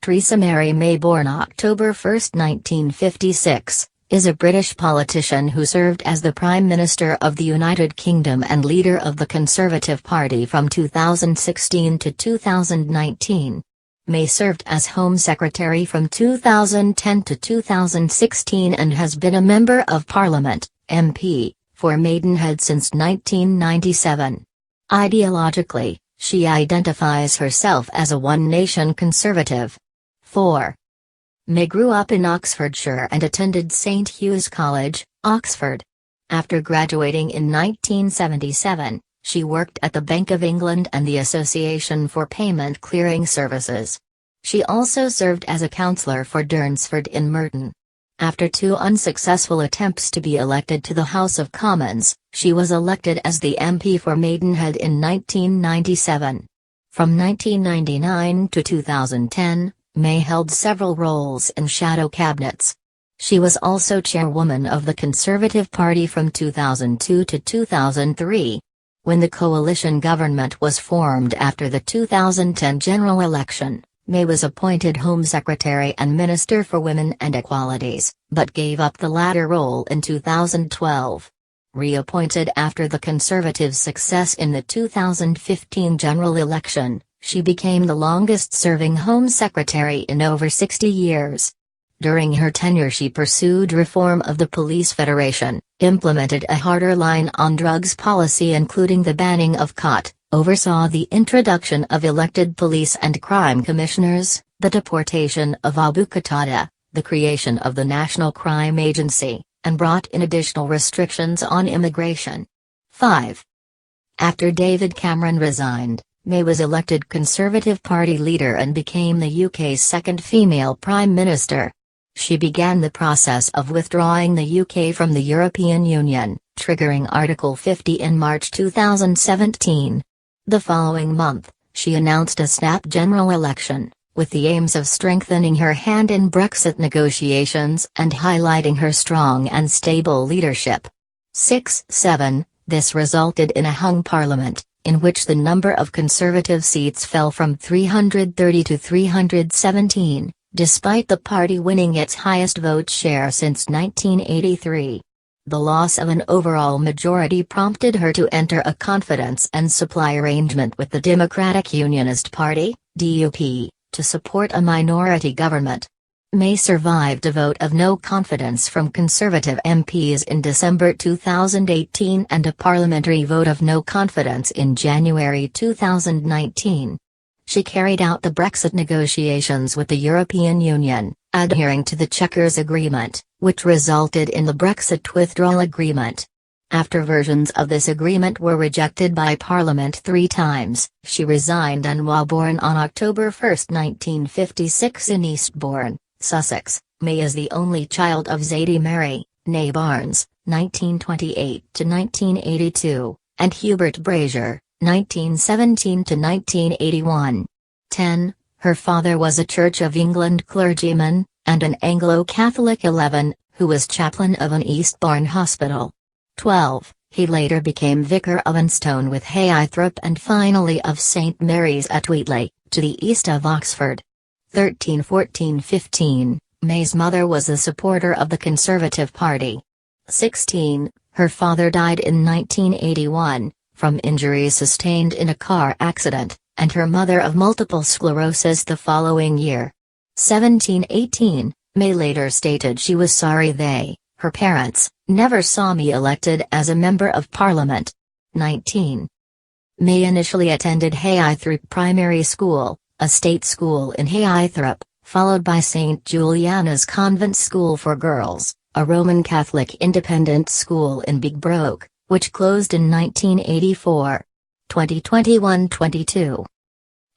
Theresa Mary May, born October 1, 1956, is a British politician who served as the Prime Minister of the United Kingdom and leader of the Conservative Party from 2016 to 2019. May served as Home Secretary from 2010 to 2016 and has been a Member of Parliament, MP, for Maidenhead since 1997. Ideologically, she identifies herself as a one-nation conservative. 4. May grew up in Oxfordshire and attended St Hugh's College, Oxford. After graduating in 1977, she worked at the Bank of England and the Association for Payment Clearing Services. She also served as a councillor for Durnsford in Merton. After 2 unsuccessful attempts to be elected to the House of Commons, she was elected as the MP for Maidenhead in 1997. From 1999 to 2010, May held several roles in shadow cabinets. She was also chairwoman of the Conservative Party from 2002 to 2003. When the coalition government was formed after the 2010 general election, May was appointed Home Secretary and Minister for Women and Equalities, but gave up the latter role in 2012. Reappointed after the Conservatives' success in the 2015 general election, she became the longest-serving Home Secretary in over 60 years. During her tenure she pursued reform of the Police Federation, implemented a harder line on drugs policy including the banning of khat, oversaw the introduction of elected police and crime commissioners, the deportation of Abu Qatada, the creation of the National Crime Agency, and brought in additional restrictions on immigration. 5. After David Cameron resigned, May was elected Conservative Party leader and became the UK's second female Prime Minister. She began the process of withdrawing the UK from the European Union, triggering Article 50 in March 2017. The following month, she announced a snap general election, with the aims of strengthening her hand in Brexit negotiations and highlighting her strong and stable leadership. 6-7, this resulted in a hung parliament, in which the number of Conservative seats fell from 330 to 317, despite the party winning its highest vote share since 1983. The loss of an overall majority prompted her to enter a confidence and supply arrangement with the Democratic Unionist Party, DUP, to support a minority government. May survived a vote of no confidence from Conservative MPs in December 2018 and a parliamentary vote of no confidence in January 2019. She carried out the Brexit negotiations with the European Union, adhering to the Chequers Agreement, which resulted in the Brexit withdrawal agreement. After versions of this agreement were rejected by Parliament 3 times, she resigned and while born on October 1, 1956 in Eastbourne, Sussex, May is the only child of Zadie Mary, née Barnes, 1928–1982, and Hubert Brazier, 1917–1981. 10. Her father was a Church of England clergyman, and an Anglo-Catholic 11, who was chaplain of an Eastbourne hospital. 12. He later became Vicar of Unstone with Haythrop and finally of St Mary's at Wheatley, to the east of Oxford. 13, 14, 15, May's mother was a supporter of the Conservative Party. 16, her father died in 1981, from injuries sustained in a car accident, and her mother of multiple sclerosis the following year. 17, 18, May later stated she was sorry they, her parents, never saw me elected as a Member of Parliament. 19. May initially attended Haythrop Primary School, a state school in Haythrop, followed by St Juliana's Convent School for Girls, a Roman Catholic independent school in Bigbroke, which closed in 1984. 2021-22.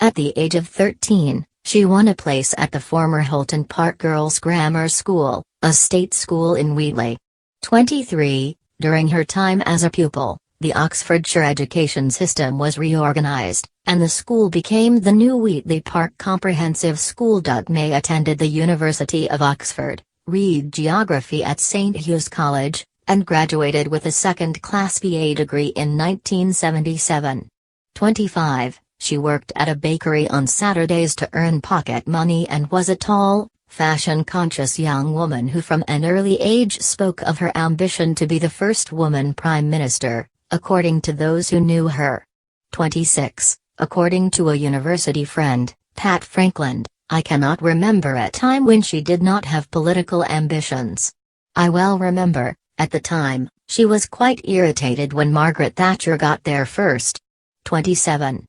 At the age of 13, she won a place at the former Holton Park Girls' Grammar School, a state school in Wheatley. 23. During her time as a pupil, the Oxfordshire education system was reorganised, and the school became the new Wheatley Park Comprehensive School. May attended the University of Oxford, read geography at St Hugh's College, and graduated with a second-class BA degree in 1977. 25. She worked at a bakery on Saturdays to earn pocket money and was a tall, fashion-conscious young woman who from an early age spoke of her ambition to be the first woman prime minister, according to those who knew her. 26. According to a university friend, Pat Frankland, I cannot remember a time when she did not have political ambitions. I well remember, at the time, she was quite irritated when Margaret Thatcher got there first. 27.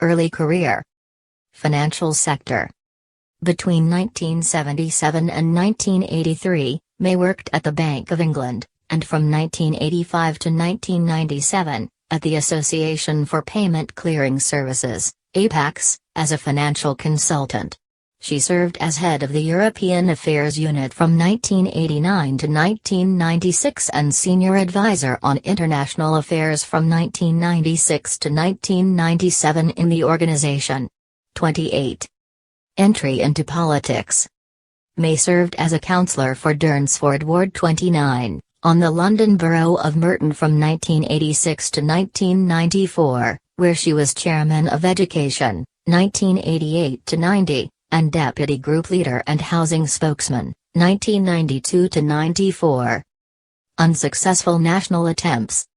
Early career. Financial sector. Between 1977 and 1983, May worked at the Bank of England, and from 1985 to 1997, at the Association for Payment Clearing Services, APACS, as a financial consultant. She served as head of the European Affairs Unit from 1989 to 1996 and senior advisor on international affairs from 1996 to 1997 in the organization. 28. Entry into politics. May served as a councillor for Durnsford Ward 29, on the London Borough of Merton from 1986 to 1994, where she was Chairman of Education, 1988 to 90. And Deputy Group Leader and Housing Spokesman, 1992 to 94. Unsuccessful national attempts.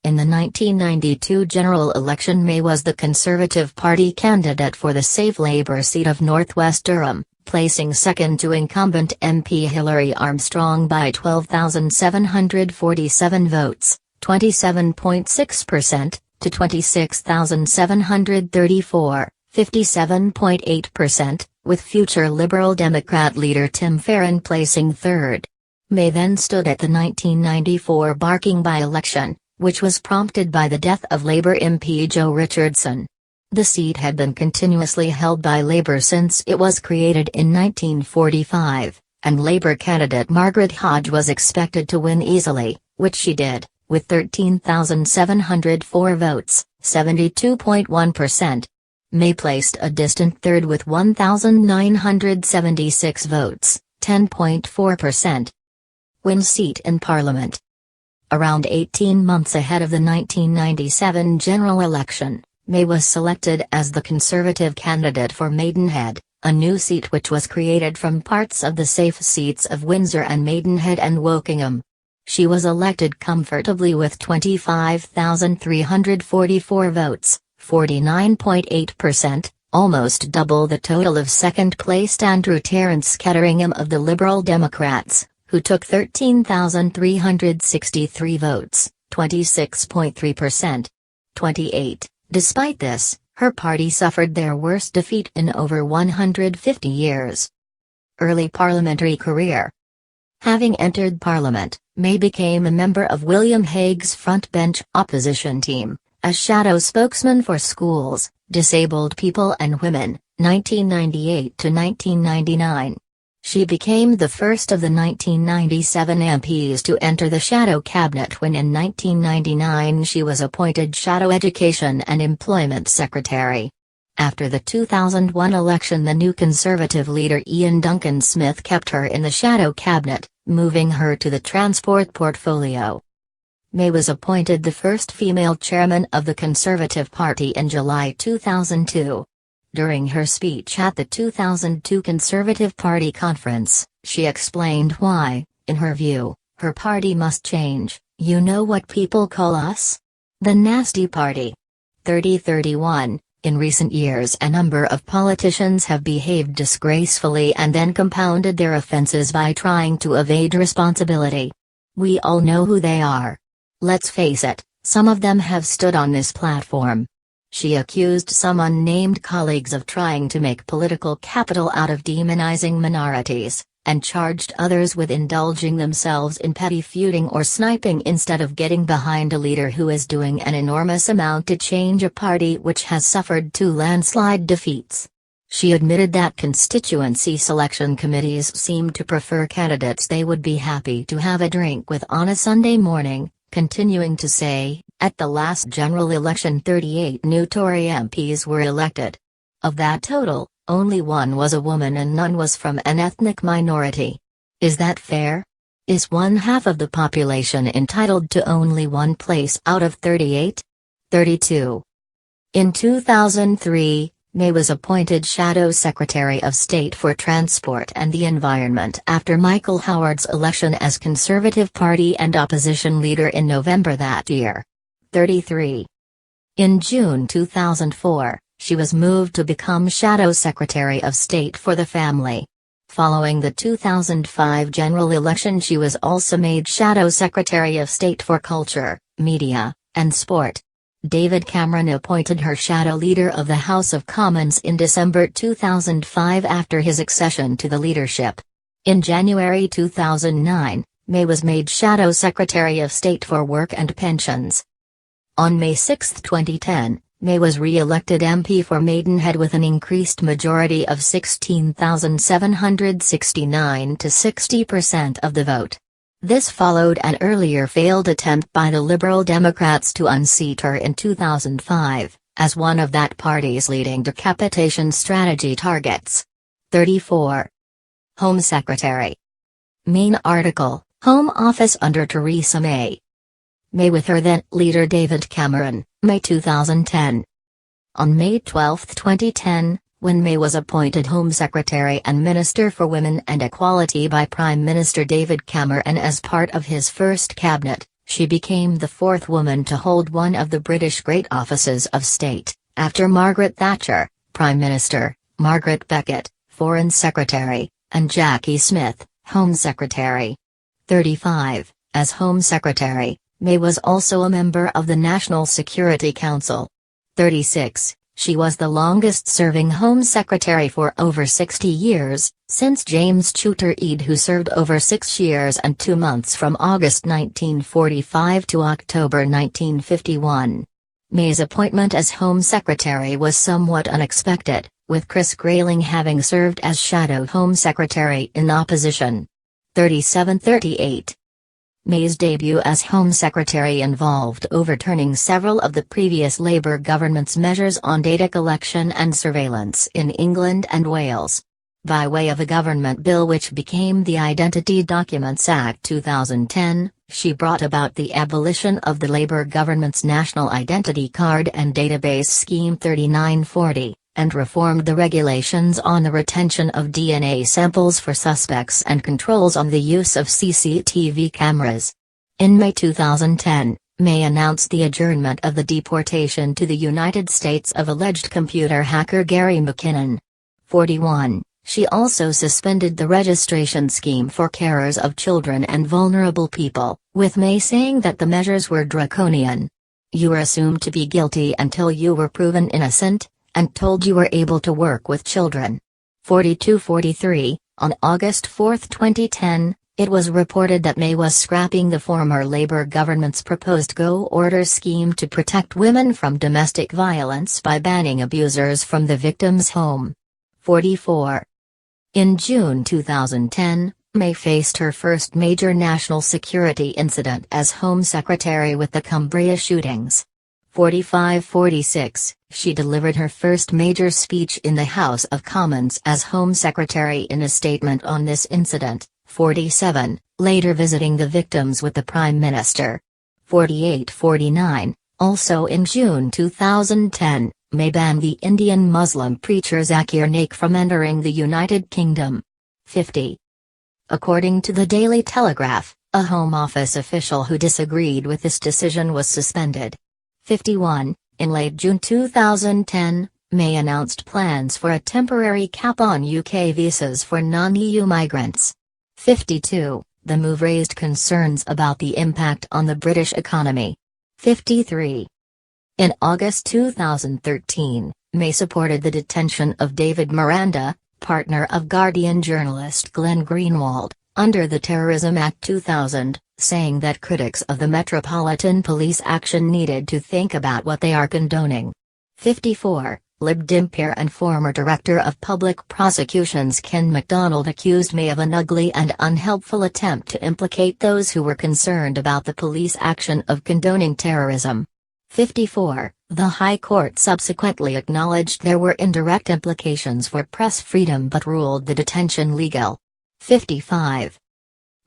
In the 1992 general election, May was the Conservative Party candidate for the safe Labour seat of North West Durham, placing second to incumbent MP Hilary Armstrong by 12,747 votes, 27.6%, to 26,734. 57.8%, with future Liberal Democrat leader Tim Farron placing third. May then stood at the 1994 Barking by-election, which was prompted by the death of Labour MP Joe Richardson. The seat had been continuously held by Labour since it was created in 1945, and Labour candidate Margaret Hodge was expected to win easily, which she did, with 13,704 votes, 72.1%. May placed a distant third with 1,976 votes, 10.4%. Win seat in Parliament. Around 18 months ahead of the 1997 general election, May was selected as the Conservative candidate for Maidenhead, a new seat which was created from parts of the safe seats of Windsor and Maidenhead and Wokingham. She was elected comfortably with 25,344 votes. 49.8%, almost double the total of second-placed Andrew Terence Ketteringham of the Liberal Democrats, who took 13,363 votes, 26.3%. 28. Despite this, her party suffered their worst defeat in over 150 years. Early parliamentary career. Having entered Parliament, May became a member of William Hague's frontbench opposition team, as shadow spokesman for schools, disabled people and women, 1998 to 1999. She became the first of the 1997 MPs to enter the shadow cabinet when in 1999 she was appointed Shadow Education and Employment Secretary. After the 2001 election, the new Conservative leader Ian Duncan Smith kept her in the shadow cabinet, moving her to the transport portfolio. May was appointed the first female chairman of the Conservative Party in July 2002. During her speech at the 2002 Conservative Party conference, she explained why, in her view, her party must change. You know what people call us? The nasty party. 3031. In recent years, a number of politicians have behaved disgracefully and then compounded their offenses by trying to evade responsibility. We all know who they are. Let's face it, some of them have stood on this platform. She accused some unnamed colleagues of trying to make political capital out of demonizing minorities, and charged others with indulging themselves in petty feuding or sniping instead of getting behind a leader who is doing an enormous amount to change a party which has suffered 2 landslide defeats. She admitted that constituency selection committees seem to prefer candidates they would be happy to have a drink with on a Sunday morning, continuing to say, at the last general election 38 new Tory MPs were elected. Of that total, only 1 was a woman and none was from an ethnic minority. Is that fair? Is 1/2 of the population entitled to only 1 place out of 38? 32. In 2003, May was appointed Shadow Secretary of State for Transport and the Environment after Michael Howard's election as Conservative Party and opposition leader in November that year. 33. In June 2004, she was moved to become Shadow Secretary of State for the Family. Following the 2005 general election, she was also made Shadow Secretary of State for Culture, Media, and Sport. David Cameron appointed her shadow leader of the House of Commons in December 2005 after his accession to the leadership. In January 2009, May was made Shadow Secretary of State for Work and Pensions. On May 6, 2010, May was re-elected MP for Maidenhead with an increased majority of 16,769 to 60% of the vote. This followed an earlier failed attempt by the Liberal Democrats to unseat her in 2005, as one of that party's leading decapitation strategy targets. 34. Home Secretary. Main article, Home Office under Theresa May. May with her then leader David Cameron, May 2010. On May 12, 2010, when May was appointed Home Secretary and Minister for Women and Equality by Prime Minister David Cameron as part of his first cabinet, she became the fourth woman to hold one of the British great offices of state, after Margaret Thatcher, Prime Minister, Margaret Beckett, Foreign Secretary, and Jackie Smith, Home Secretary. 35. As Home Secretary, May was also a member of the National Security Council. 36. She was the longest-serving Home Secretary for over 60 years, since James Chuter Eade, who served over 6 years and 2 months from August 1945 to October 1951. May's appointment as Home Secretary was somewhat unexpected, with Chris Grayling having served as Shadow Home Secretary in opposition. 37-38. May's debut as Home Secretary involved overturning several of the previous Labour government's measures on data collection and surveillance in England and Wales. By way of a government bill which became the Identity Documents Act 2010, she brought about the abolition of the Labour government's National Identity Card and Database Scheme 3940, and reformed the regulations on the retention of DNA samples for suspects and controls on the use of CCTV cameras. In May 2010, May announced the adjournment of the deportation to the United States of alleged computer hacker Gary McKinnon. 41. She also suspended the registration scheme for carers of children and vulnerable people, with May saying that the measures were draconian. You were assumed to be guilty until you were proven innocent, and told you were able to work with children. 42-43, on August 4, 2010, it was reported that May was scrapping the former Labour government's proposed Go Order scheme to protect women from domestic violence by banning abusers from the victim's home. 44. In June 2010, May faced her first major national security incident as Home Secretary with the Cumbria shootings. 45-46, she delivered her first major speech in the House of Commons as Home Secretary in a statement on this incident. 47, later visiting the victims with the Prime Minister. 48-49, also in June 2010, May banned the Indian Muslim preacher Zakir Naik from entering the United Kingdom. 50. According to the Daily Telegraph, a Home Office official who disagreed with this decision was suspended. 51. In late June 2010, May announced plans for a temporary cap on UK visas for non-EU migrants. 52. The move raised concerns about the impact on the British economy. 53. In August 2013, May supported the detention of David Miranda, partner of Guardian journalist Glenn Greenwald, under the Terrorism Act 2000, saying that critics of the Metropolitan Police action needed to think about what they are condoning. 54. Lib Dem peer and former Director of Public Prosecutions Ken MacDonald accused May of an ugly and unhelpful attempt to implicate those who were concerned about the police action of condoning terrorism. 54. The High Court subsequently acknowledged there were indirect implications for press freedom but ruled the detention legal. 55.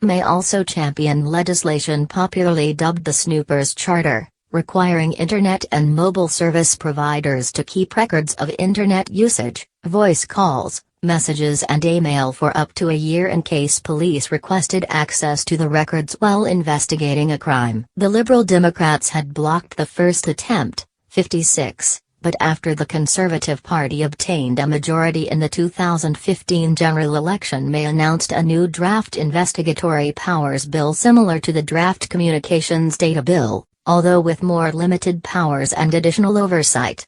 May also championed legislation popularly dubbed the Snoopers' Charter, requiring Internet and mobile service providers to keep records of Internet usage, voice calls, messages and email for up to a year in case police requested access to the records while investigating a crime. The Liberal Democrats had blocked the first attempt, 56, but after the Conservative Party obtained a majority in the 2015 general election, May announced a new draft investigatory powers bill similar to the draft communications data bill, although with more limited powers and additional oversight.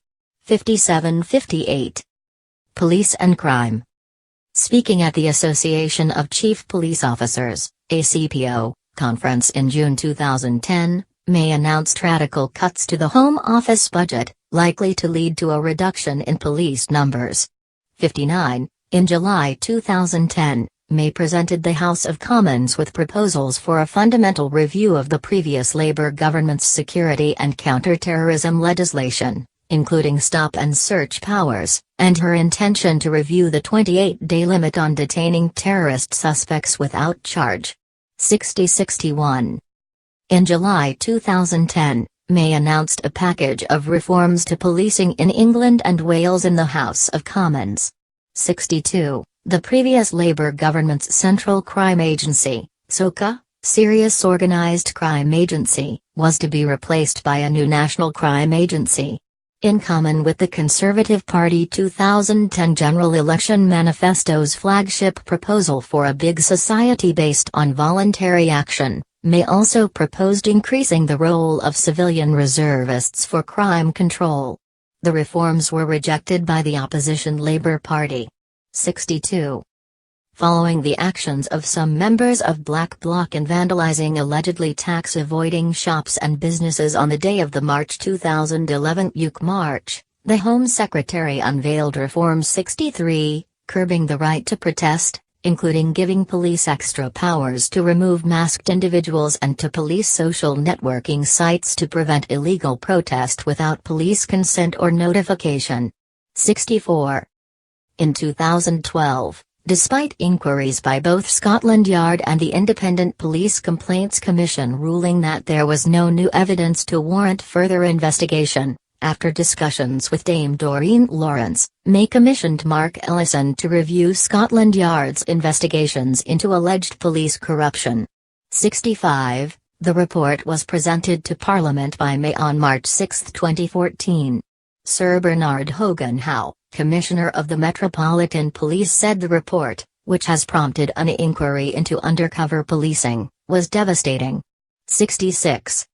57-58. Police and crime. Speaking at the Association of Chief Police Officers, ACPO, conference in June 2010, May announced radical cuts to the Home Office budget, likely to lead to a reduction in police numbers. 59. In July 2010, May presented the House of Commons with proposals for a fundamental review of the previous Labour government's security and counter-terrorism legislation, including stop and search powers, and her intention to review the 28-day limit on detaining terrorist suspects without charge. 60-61. In July 2010, May announced a package of reforms to policing in England and Wales in the House of Commons. 62. The previous Labour government's Central Crime Agency, SOCA, Serious Organised Crime Agency, was to be replaced by a new National Crime Agency. In common with the Conservative Party 2010 general election manifesto's flagship proposal for a big society based on voluntary action, May also proposed increasing the role of civilian reservists for crime control. The reforms were rejected by the opposition Labour Party. 62. Following the actions of some members of Black Bloc in vandalising allegedly tax-avoiding shops and businesses on the day of the March 2011 UK March, the Home Secretary unveiled Reform 63, curbing the right to protest, including giving police extra powers to remove masked individuals and to police social networking sites to prevent illegal protest without police consent or notification. 64. In 2012, despite inquiries by both Scotland Yard and the Independent Police Complaints Commission ruling that there was no new evidence to warrant further investigation, after discussions with Dame Doreen Lawrence, May commissioned Mark Ellison to review Scotland Yard's investigations into alleged police corruption. 65. The report was presented to Parliament by May on March 6, 2014. Sir Bernard Hogan Howe, Commissioner of the Metropolitan Police, said the report, which has prompted an inquiry into undercover policing, was devastating. 66.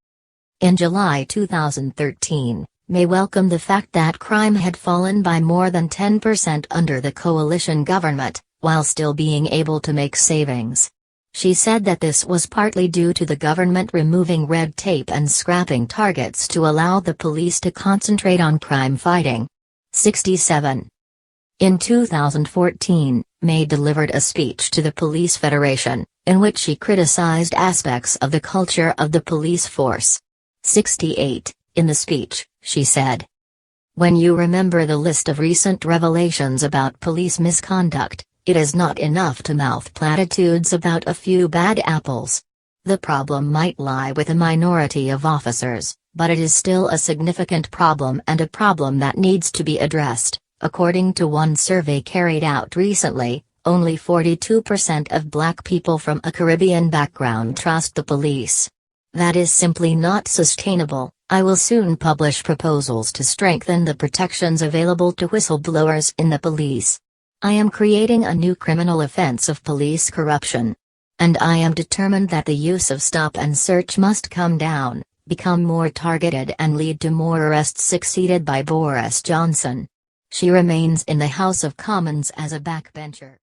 In July 2013, May welcomed the fact that crime had fallen by more than 10% under the coalition government, while still being able to make savings. She said that this was partly due to the government removing red tape and scrapping targets to allow the police to concentrate on crime fighting. 67. In 2014, May delivered a speech to the Police Federation, in which she criticized aspects of the culture of the police force. 68. In the speech, she said, "When you remember the list of recent revelations about police misconduct, it is not enough to mouth platitudes about a few bad apples. The problem might lie with a minority of officers, but it is still a significant problem and a problem that needs to be addressed." According to one survey carried out recently, only 42% of Black people from a Caribbean background trust the police. That is simply not sustainable. I will soon publish proposals to strengthen the protections available to whistleblowers in the police. I am creating a new criminal offense of police corruption. And I am determined that the use of stop and search must come down, become more targeted and lead to more arrests, succeeded by Boris Johnson. She remains in the House of Commons as a backbencher.